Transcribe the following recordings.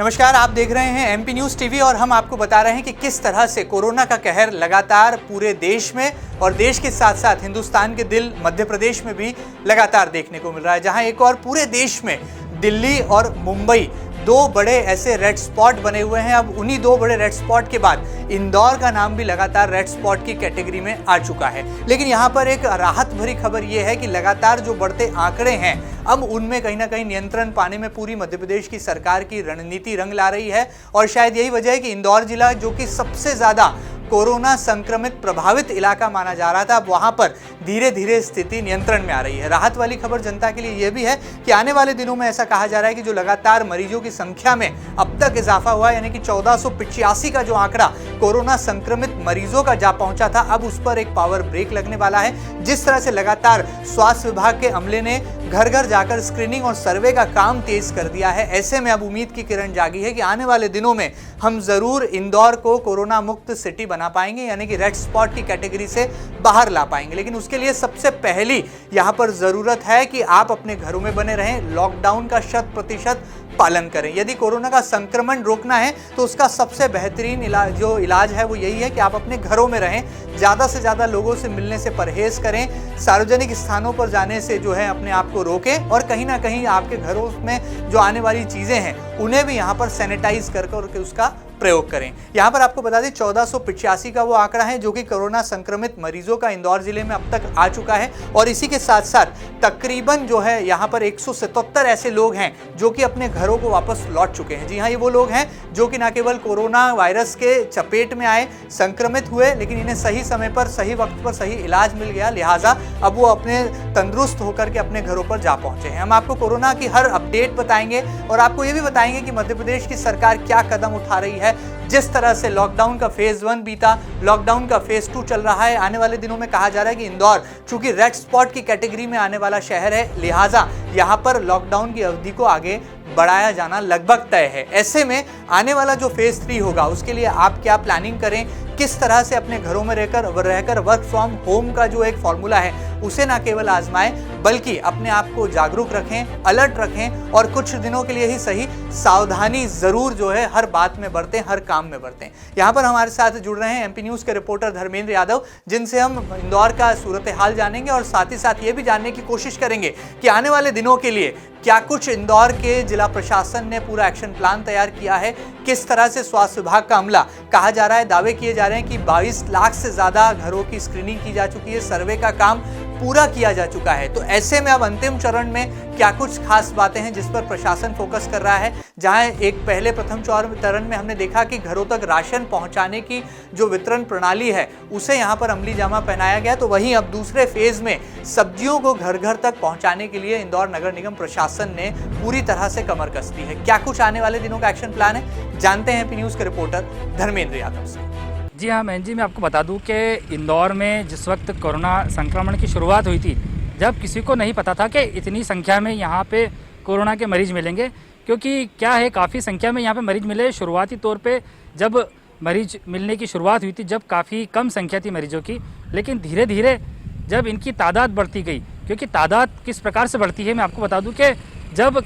नमस्कार, आप देख रहे हैं एमपी न्यूज़ टीवी और हम आपको बता रहे हैं कि किस तरह से कोरोना का कहर लगातार पूरे देश में और देश के साथ साथ हिंदुस्तान के दिल मध्य प्रदेश में भी लगातार देखने को मिल रहा है। जहां एक और पूरे देश में दिल्ली और मुंबई दो बड़े ऐसे रेड स्पॉट बने हुए हैं। अब उन्हीं दो बड़े रेड स्पॉट के बाद इंदौर का नाम भी लगातार रेड स्पॉट की कैटेगरी में आ चुका है। लेकिन यहाँ पर एक राहत भरी खबर ये है कि लगातार जो बढ़ते आंकड़े हैं अब उनमें कहीं ना कहीं नियंत्रण पाने में पूरी मध्य प्रदेश की सरकार की रणनीति रंग ला रही है। और शायद यही वजह है कि इंदौर जिला, जो कि सबसे ज़्यादा कोरोना संक्रमित प्रभावित इलाका माना जा रहा था, अब वहां पर धीरे धीरे स्थिति नियंत्रण में आ रही है। राहत वाली खबर जनता के लिए यह भी है कि आने वाले दिनों में ऐसा कहा जा रहा है कि जो लगातार मरीजों की संख्या में अब तक इजाफा हुआ, यानी कि 1485 का जो आंकड़ा कोरोना संक्रमित मरीजों का जा पहुंचा था, अब उस पर एक पावर ब्रेक लगने वाला है। जिस तरह से लगातार स्वास्थ्य विभाग के अमले ने घर घर जाकर स्क्रीनिंग और सर्वे का काम तेज कर दिया है, ऐसे में अब उम्मीद की किरण जागी है कि आने वाले दिनों में हम जरूर इंदौर को कोरोना मुक्त सिटी बना पाएंगे, यानी कि रेड स्पॉट की कैटेगरी से बाहर ला पाएंगे। लेकिन उसके लिए सबसे पहली यहाँ पर जरूरत है कि आप अपने घरों में बने रहें, लॉकडाउन का 100% पालन करें। यदि कोरोना का संक्रमण रोकना है तो उसका सबसे बेहतरीन इलाज है वो यही है कि आप अपने घरों में रहें, ज़्यादा से ज़्यादा लोगों से मिलने से परहेज करें, सार्वजनिक स्थानों पर जाने से जो है अपने आप को रोकें और कहीं ना कहीं आपके घरों में जो आने वाली चीज़ें हैं उन्हें भी यहाँ पर सैनिटाइज करके उसका प्रयोग करें। यहाँ पर आपको बता दें 1485 का वो आंकड़ा है जो कि कोरोना संक्रमित मरीजों का इंदौर जिले में अब तक आ चुका है। और इसी के साथ साथ तकरीबन जो है यहाँ पर 177 ऐसे लोग हैं जो कि अपने घरों को वापस लौट चुके हैं। जी हाँ, ये वो लोग हैं जो कि न केवल कोरोना वायरस के चपेट में आए, संक्रमित हुए, लेकिन इन्हें सही समय पर, सही वक्त पर सही इलाज मिल गया, लिहाजा अब वो अपने तंदुरुस्त होकर के अपने घरों पर जा पहुंचे हैं। हम आपको कोरोना की हर अपडेट बताएंगे और आपको ये भी बताएंगे कि मध्य प्रदेश की सरकार क्या कदम उठा रही है। जिस तरह से लॉकडाउन का फेज 1 बीता, लॉकडाउन का फेज 2 चल रहा है, आने वाले दिनों में कहा जा रहा है कि इंदौर चूंकि रेड स्पॉट की कैटेगरी में आने वाला शहर है, लिहाजा यहाँ पर लॉकडाउन की अवधि को आगे बढ़ाया जाना लगभग तय है। ऐसे में आने वाला जो फेज 3 होगा उसके लिए आप क्या प्लानिंग करें, किस तरह से अपने घरों में रहकर वर्क फ्रॉम होम का जो एक फॉर्मूला है उसे ना केवल आजमाएं बल्कि अपने आप को जागरूक रखें, अलर्ट रखें और कुछ दिनों के लिए ही सही सावधानी जरूर जो है हर बात में बरतें, हर काम में बरतें। यहाँ पर हमारे साथ जुड़ रहे हैं एमपी न्यूज़ के रिपोर्टर धर्मेंद्र यादव, जिनसे हम इंदौर का सूरत हाल जानेंगे और साथ ही साथ ये भी जानने की कोशिश करेंगे कि आने वाले दिनों के लिए क्या कुछ इंदौर के जिला प्रशासन ने पूरा एक्शन प्लान तैयार किया है, किस तरह से स्वास्थ्य विभाग का अमला, कहा जा रहा है, दावे किए जा रहे हैं कि 22 लाख से ज़्यादा घरों की स्क्रीनिंग की जा चुकी है, सर्वे का काम पूरा किया जा चुका है। तो ऐसे में अब अंतिम चरण में क्या कुछ खास बातें हैं जिस पर प्रशासन फोकस कर रहा है। जहां एक पहले प्रथम चरण में हमने देखा कि घरों तक राशन पहुंचाने की जो वितरण प्रणाली है उसे यहां पर अमली जामा पहनाया गया, तो वहीं अब दूसरे फेज में सब्जियों को घर घर तक पहुंचाने के लिए इंदौर नगर निगम प्रशासन ने पूरी तरह से कमर कस दी है। क्या कुछ आने वाले दिनों का एक्शन प्लान है, जानते हैं एमपी न्यूज़ के रिपोर्टर धर्मेंद्र यादव से। जी हाँ बहन जी, मैं आपको बता दूं कि इंदौर में जिस वक्त कोरोना संक्रमण की शुरुआत हुई थी, जब किसी को नहीं पता था कि इतनी संख्या में यहाँ पे कोरोना के मरीज़ मिलेंगे, क्योंकि क्या है काफ़ी संख्या में यहाँ पे मरीज़ मिले। शुरुआती तौर पे जब मरीज मिलने की शुरुआत हुई थी, जब काफ़ी कम संख्या थी मरीजों की, लेकिन धीरे धीरे जब इनकी तादाद बढ़ती गई, क्योंकि तादाद किस प्रकार से बढ़ती है मैं आपको बता दूँ कि जब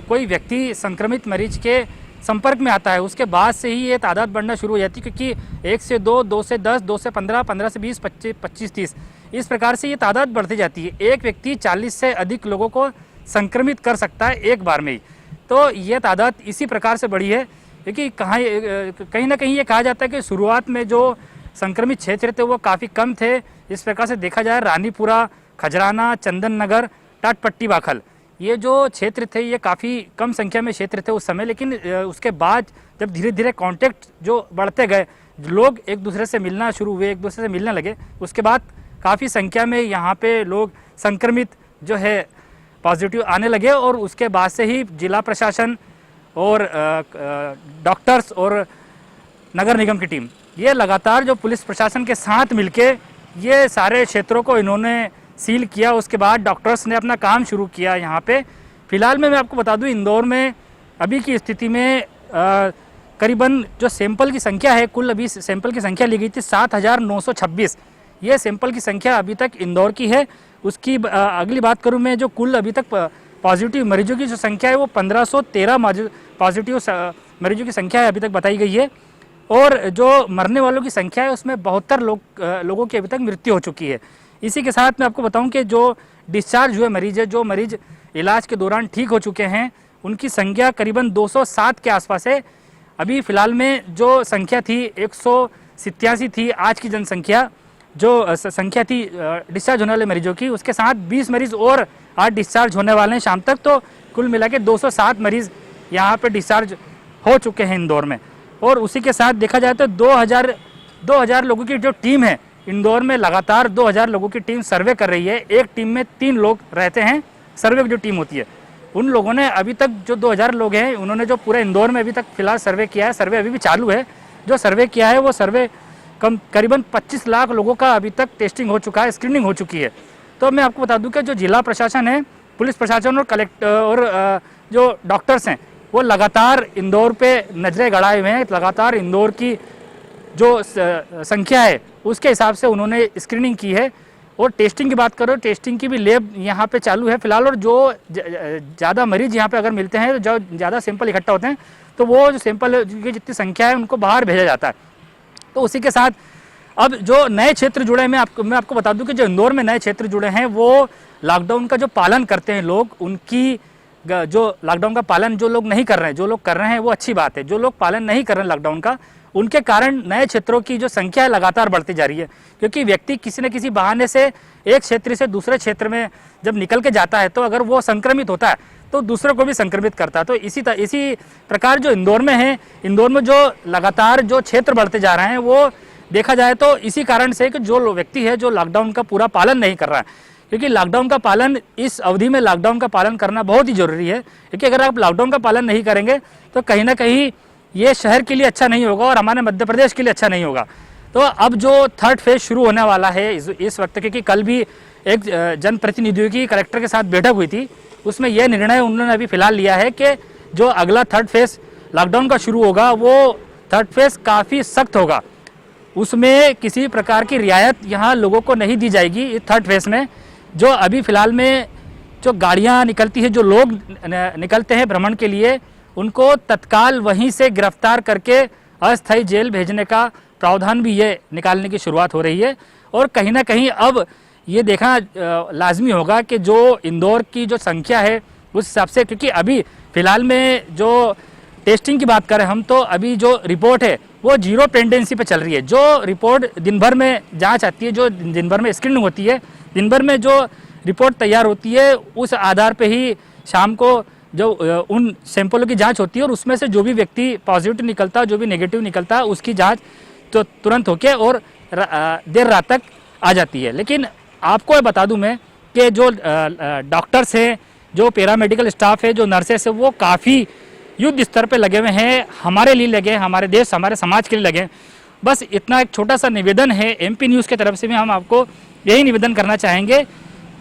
कोई व्यक्ति संक्रमित मरीज के संपर्क में आता है उसके बाद से ही ये तादाद बढ़ना शुरू हो जाती है, क्योंकि 1 से 2, 2 से 10, 2 से 15, 15 से 20, 25, 30 इस प्रकार से ये तादाद बढ़ती जाती है। एक व्यक्ति 40 से अधिक लोगों को संक्रमित कर सकता है एक बार में ही। तो ये तादाद इसी प्रकार से बढ़ी है, क्योंकि कहीं ना कहीं ये कहा जाता है कि शुरुआत में जो संक्रमित क्षेत्र थे वो काफ़ी कम थे। इस प्रकार से देखा जाए रानीपुरा, खजराना, चंदन नगर, टाटपट्टी, बाखल, ये जो क्षेत्र थे ये काफ़ी कम संख्या में क्षेत्र थे उस समय। लेकिन उसके बाद जब धीरे धीरे कांटेक्ट जो बढ़ते गए, लोग एक दूसरे से मिलना शुरू हुए, एक दूसरे से मिलने लगे, उसके बाद काफ़ी संख्या में यहाँ पे लोग संक्रमित जो है पॉजिटिव आने लगे। और उसके बाद से ही जिला प्रशासन और डॉक्टर्स और नगर निगम की टीम ये लगातार जो पुलिस प्रशासन के साथ मिलके ये सारे क्षेत्रों को इन्होंने सील किया। उसके बाद डॉक्टर्स ने अपना काम शुरू किया यहाँ पे। फिलहाल में मैं आपको बता दूं इंदौर में अभी की स्थिति में करीबन जो सैंपल की संख्या है, कुल अभी सैंपल की संख्या ली गई थी 7,926। ये सैंपल की संख्या अभी तक इंदौर की है। उसकी अगली बात करूं मैं, जो कुल अभी तक पॉजिटिव मरीजों की जो संख्या है वो 1513 पॉजिटिव मरीजों की संख्या है अभी तक बताई गई है, और जो मरने वालों की संख्या है उसमें 72 लोगों की अभी तक मृत्यु हो चुकी है। इसी के साथ मैं आपको बताऊं कि जो डिस्चार्ज हुए मरीज है, जो मरीज इलाज के दौरान ठीक हो चुके हैं, उनकी संख्या करीबन 207 के आसपास है। अभी फ़िलहाल में जो संख्या थी 187 थी, आज की जनसंख्या जो संख्या थी डिस्चार्ज होने वाले मरीजों की, उसके साथ 20 मरीज़ और आज डिस्चार्ज होने वाले हैं शाम तक। तो कुल मिला के 207 मरीज़ यहाँ पे डिस्चार्ज हो चुके हैं इंदौर में। और उसी के साथ देखा जाए तो 2000 लोगों की जो टीम है इंदौर में, लगातार 2000 लोगों की टीम सर्वे कर रही है। एक टीम में 3 लोग रहते हैं, सर्वे की जो टीम होती है। उन लोगों ने अभी तक जो 2000 लोग हैं, उन्होंने जो पूरे इंदौर में अभी तक फिलहाल सर्वे किया है, सर्वे अभी भी चालू है। जो सर्वे किया है वो सर्वे करीबन 25 लाख लोगों का अभी तक टेस्टिंग हो चुका है, स्क्रीनिंग हो चुकी है। तो मैं आपको बता दूं कि जो जिला प्रशासन है, पुलिस प्रशासन और कलेक्टर और जो डॉक्टर्स हैं, वो लगातार इंदौर पे नजरें गड़ाए हुए हैं। लगातार इंदौर की जो संख्या है उसके हिसाब से उन्होंने स्क्रीनिंग की है। और टेस्टिंग की बात करो, टेस्टिंग की भी लैब यहाँ पे चालू है फिलहाल। और जो ज़्यादा मरीज यहाँ पे अगर मिलते हैं, तो जो ज़्यादा सैंपल इकट्ठा होते हैं, तो वो जो सैंपल की जितनी संख्या है उनको बाहर भेजा जाता है। तो उसी के साथ अब जो नए क्षेत्र जुड़े हैं, मैं आपको बता दूं कि जो इंदौर में नए क्षेत्र जुड़े हैं, वो लॉकडाउन का जो पालन करते हैं लोग, उनकी जो लॉकडाउन का पालन जो लोग नहीं कर रहे हैं, जो लोग कर रहे हैं वो अच्छी बात है। जो लोग पालन नहीं कर रहे हैं लॉकडाउन का, उनके कारण नए क्षेत्रों की जो संख्या है लगातार बढ़ती जा रही है। क्योंकि व्यक्ति किसी न किसी बहाने से एक क्षेत्र से दूसरे क्षेत्र में जब निकल के जाता है, तो अगर वो संक्रमित होता है तो दूसरों को भी संक्रमित करता है। तो इसी प्रकार जो इंदौर में है, इंदौर में जो लगातार जो क्षेत्र बढ़ते जा रहे हैं, वो देखा जाए तो इसी कारण से कि जो व्यक्ति है जो लॉकडाउन का पूरा पालन नहीं कर रहा है। क्योंकि लॉकडाउन का पालन, इस अवधि में लॉकडाउन का पालन करना बहुत ही जरूरी है। क्योंकि अगर आप लॉकडाउन का पालन नहीं करेंगे तो कहीं ना कहीं ये शहर के लिए अच्छा नहीं होगा और हमारे मध्य प्रदेश के लिए अच्छा नहीं होगा। तो अब जो 3rd फेज शुरू होने वाला है इस वक्त, क्योंकि कल भी एक जनप्रतिनिधियों की कलेक्टर के साथ बैठक हुई थी, उसमें यह निर्णय उन्होंने अभी फिलहाल लिया है कि जो अगला 3rd फेज लॉकडाउन का शुरू होगा, वो 3rd फेज काफ़ी सख्त होगा। उसमें किसी प्रकार की रियायत यहाँ लोगों को नहीं दी जाएगी। इस 3rd फेज में जो अभी फ़िलहाल में जो गाड़ियाँ निकलती है, जो लोग निकलते हैं भ्रमण के लिए, उनको तत्काल वहीं से गिरफ्तार करके अस्थायी जेल भेजने का प्रावधान भी ये निकालने की शुरुआत हो रही है। और कहीं ना कहीं अब ये देखना लाजमी होगा कि जो इंदौर की जो संख्या है उस हिसाब से, क्योंकि अभी फ़िलहाल में जो टेस्टिंग की बात करें हम, तो अभी जो रिपोर्ट है वो 0 पेंडेंसी पे चल रही है। जो रिपोर्ट दिन भर में जांच आती है, जो दिन भर में स्क्रीनिंग होती है, दिन भर में जो रिपोर्ट तैयार होती है, उस आधार पे ही शाम को जो उन सैंपलों की जांच होती है, और उसमें से जो भी व्यक्ति पॉजिटिव निकलता है, जो भी नेगेटिव निकलता है, उसकी जांच तो तुरंत होके और देर रात तक आ जाती है। लेकिन आपको बता दूं मैं कि जो डॉक्टर्स हैं, जो पैरामेडिकल स्टाफ है, जो नर्सेस है, वो काफ़ी युद्ध स्तर पे लगे हुए हैं, हमारे लिए लगे, हमारे देश, हमारे समाज के लिए लगे। बस इतना एक छोटा सा निवेदन है एमपी न्यूज़ की तरफ से भी, हम आपको यही निवेदन करना चाहेंगे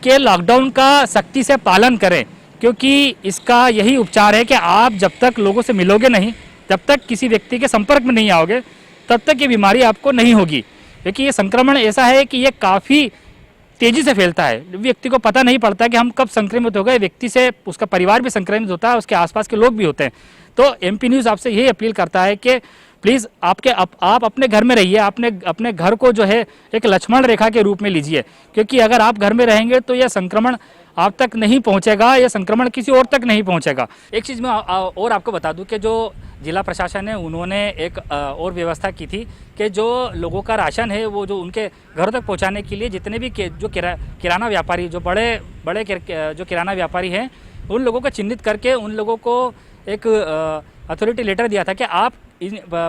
कि लॉकडाउन का सख्ती से पालन करें। क्योंकि इसका यही उपचार है कि आप जब तक लोगों से मिलोगे नहीं, जब तक किसी व्यक्ति के संपर्क में नहीं आओगे, तब तक ये बीमारी आपको नहीं होगी। क्योंकि ये संक्रमण ऐसा है कि ये काफ़ी तेज़ी से फैलता है, व्यक्ति को पता नहीं पड़ता कि हम कब संक्रमित हो गए। व्यक्ति से उसका परिवार भी संक्रमित होता है, उसके आसपास के लोग भी होते हैं। तो एमपी न्यूज़ आपसे यही अपील करता है कि प्लीज़ आप अपने घर में रहिए, अपने घर को जो है एक लक्ष्मण रेखा के रूप में लीजिए। क्योंकि अगर आप घर में रहेंगे तो यह संक्रमण आप तक नहीं पहुंचेगा, यह संक्रमण किसी और तक नहीं पहुंचेगा। एक चीज़ मैं और आपको बता दूं कि जो जिला प्रशासन है, उन्होंने एक और व्यवस्था की थी कि जो लोगों का राशन है वो जो उनके घरों तक पहुंचाने के लिए जितने भी जो किराना व्यापारी, जो बड़े जो किराना व्यापारी हैं, उन लोगों को चिन्हित करके उन लोगों को एक अथॉरिटी लेटर दिया था कि आप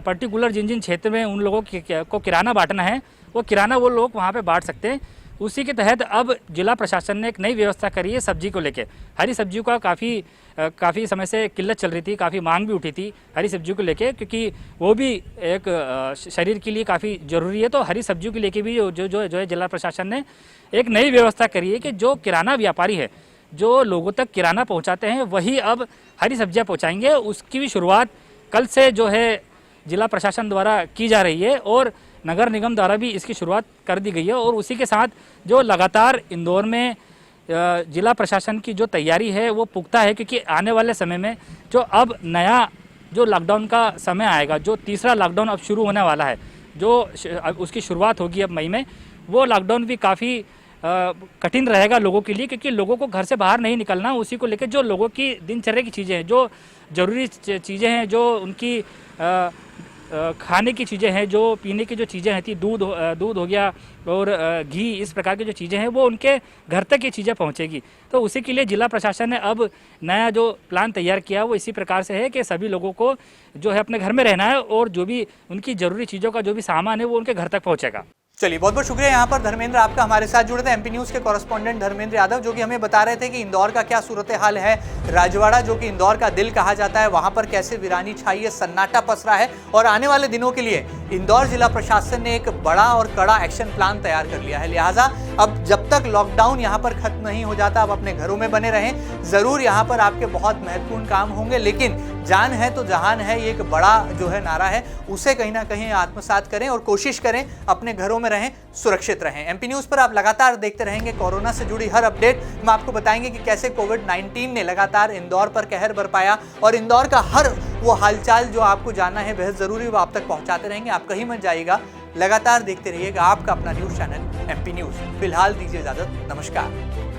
पर्टिकुलर जिन क्षेत्र में उन लोगों को किराना बांटना है, वो किराना वो लोग वहाँ पे बांट सकते हैं। उसी के तहत अब जिला प्रशासन ने एक नई व्यवस्था करी है सब्जी को लेके। हरी सब्जियों का काफ़ी समय से किल्लत चल रही थी, काफ़ी मांग भी उठी थी हरी सब्जियों को लेके, क्योंकि वो भी एक शरीर के लिए काफ़ी ज़रूरी है। तो हरी सब्जियों को लेके भी जो है जिला प्रशासन ने एक नई व्यवस्था करी है कि जो किराना व्यापारी है, जो लोगों तक किराना पहुँचाते हैं, वही अब हरी सब्जियाँ पहुँचाएँगे। उसकी भी शुरुआत कल से जो है जिला प्रशासन द्वारा की जा रही है और नगर निगम द्वारा भी इसकी शुरुआत कर दी गई है। और उसी के साथ जो लगातार इंदौर में जिला प्रशासन की जो तैयारी है वो पुख्ता है, क्योंकि आने वाले समय में जो अब नया जो लॉकडाउन का समय आएगा, जो तीसरा लॉकडाउन अब शुरू होने वाला है, अब उसकी शुरुआत होगी अब मई में, वो लॉकडाउन भी काफ़ी कठिन रहेगा लोगों के लिए, क्योंकि लोगों को घर से बाहर नहीं निकलना। उसी को लेकर जो लोगों की दिनचर्या की चीज़ें हैं, जो ज़रूरी चीज़ें हैं, जो उनकी खाने की चीज़ें हैं, जो पीने की जो चीज़ें रहती, दूध हो गया और घी, इस प्रकार की जो चीज़ें हैं वो उनके घर तक ये चीज़ें पहुंचेगी। तो उसी के लिए जिला प्रशासन ने अब नया जो प्लान तैयार किया वो इसी प्रकार से है कि सभी लोगों को जो है अपने घर में रहना है और जो भी उनकी ज़रूरी चीज़ों का जो भी सामान है वो उनके घर तक पहुँचेगा। चलिए, बहुत बहुत शुक्रिया यहाँ पर धर्मेंद्र आपका हमारे साथ जुड़े थे, एमपी न्यूज़ के कॉरेस्पॉन्डेंट धर्मेंद्र यादव, जो कि हमें बता रहे थे कि इंदौर का क्या सूरत हाल है। राजवाड़ा, जो कि इंदौर का दिल कहा जाता है, वहां पर कैसे वीरानी छाई है, सन्नाटा पसरा है और आने वाले दिनों के लिए इंदौर जिला प्रशासन ने एक बड़ा और कड़ा एक्शन प्लान तैयार कर लिया है। लिहाजा अब जब तक लॉकडाउन यहाँ पर खत्म नहीं हो जाता, आप अपने घरों में बने रहें। जरूर यहाँ पर आपके बहुत महत्वपूर्ण काम होंगे, लेकिन जान है तो जहान है, ये एक बड़ा जो है नारा है, उसे कहीं ना कहीं आत्मसात करें और कोशिश करें अपने घरों में रहें, सुरक्षित रहें। एमपी न्यूज़ पर आप लगातार देखते रहेंगे कोरोना से जुड़ी हर अपडेट। हम आपको बताएंगे कि कैसे कोविड-19 ने लगातार इंदौर पर कहर बरपाया और इंदौर का हर वो हालचाल जो आपको जानना है बेहद जरूरी, वो आप तक पहुंचाते रहेंगे। आप कहीं मत जाइएगा, लगातार देखते रहिएगा आपका अपना न्यूज़ चैनल एमपी न्यूज़। फिलहाल दीजिए इजाजत, नमस्कार।